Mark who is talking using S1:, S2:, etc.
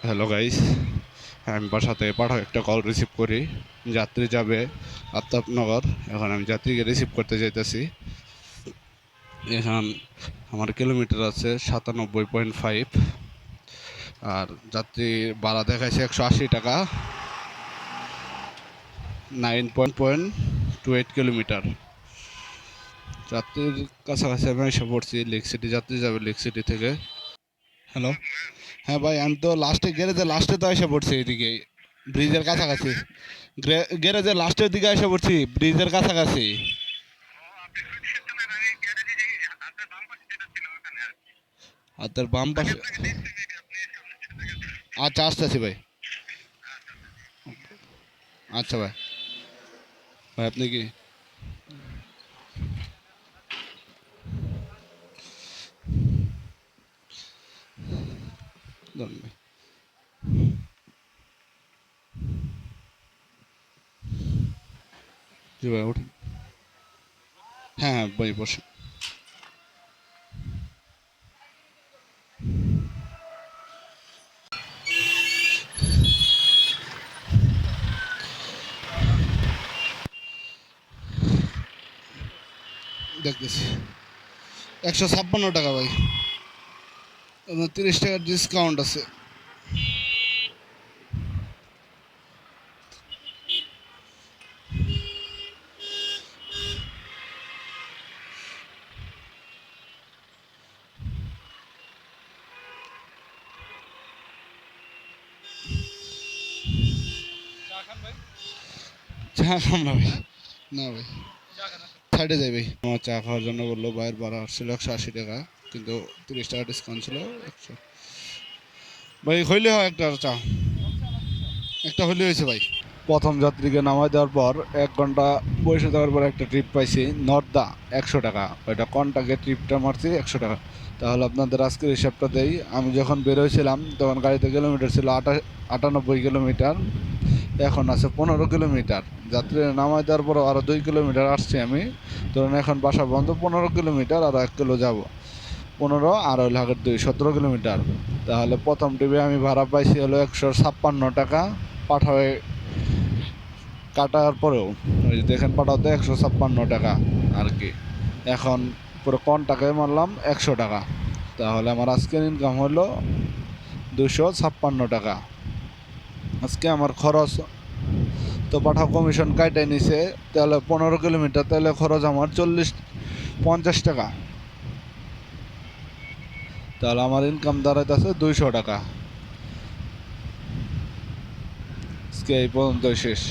S1: Hello guys, আমি বাসা থেকে পাঠাও একটা কল রিসিভ করি। যাত্রী যাবে আফতাবনগর। এখন আমি যাত্রীকে রিসিভ করতে যাইতেছি। এখন আমার কিলোমিটার আছে 97.5, আর যাত্রী ভাড়া দেখাইছে 180 টাকা, 9.28 কিলোমিটার। যাত্রীর কাছাকাছি আমি এসে পড়ছি। লেক সিটি যাত্রী যাবে লেক সিটি থেকে। হ্যালো, হ্যাঁ ভাই, আমি তো লাস্টে তো এসে পড়ছি এদিকে, ব্রিজের কাছাকাছি। গ্যারেজের লাস্টের দিকে এসে পড়ছি, ব্রিজের কাছাকাছি। আর তার বাম পাশে। আচ্ছা, আসতেছি ভাই। আচ্ছা ভাই। ভাই আপনি কি ধরুন ভাই। জি ভাই, উঠুন। হ্যাঁ হ্যাঁ ভাই, বসুন। দেখতেছি 156 টাকা ভাই। আপনার 30 টাকার ডিসকাউন্ট আছে। চা খাম না ভাই, না ভাই, সাইডে যাই ভাই। আমার চা খাওয়ার জন্য বললো, ভাইয়ের ভাড়া ছিল 180 টাকা, কিন্তু 30 টাকা ডিসকাউন্ট ছিল 100। ভাই হইলে হয় একটা চা, একটা হইলে হয়েছে ভাই। প্রথম যাত্রীকে নামাই দেওয়ার পর 1 ঘন্টা বসে দেওয়ার পর একটা ট্রিপ পাইছি নর্দা, 100 টাকা। ওইটা কন্টাকে ট্রিপটা মারছি 100 টাকা। তাহলে আপনাদের আজকের হিসাবটা দেই। আমি যখন বেরোয়ছিলাম তখন গাড়িতে কিলোমিটার ছিল 98 কিলোমিটার, এখন আছে 15 কিলোমিটার। যাত্রী নামাই দেওয়ার পর আরও 2 কিলোমিটার আসছি আমি। ধরুন এখন বাসা বন্ধ, 15 কিলোমিটার, আর 1 কিলো যাব। 15 আর ওই লাখের 2, 17 কিলোমিটার। তাহলে প্রথম ট্রিপে আমি ভাড়া পাইছি হলো 156 টাকা। পাঠাবে কাটার পরেও ওই যে দেখেন, পাঠাতে 156 টাকা আর কি। এখন পুরো টাকায় মারলাম 100 টাকা। তাহলে আমার আজকের ইনকাম হলো 256 টাকা। আজকে আমার খরচ তো পাঠাও কমিশন কাইটে নিছে। তাহলে 15 কিলোমিটার, তাহলে খরচ আমার 50 টাকা। তাহলে আমার ইনকাম দাঁড়াইতেছে 200 টাকা। আজকে এই পর্যন্তই শেষ।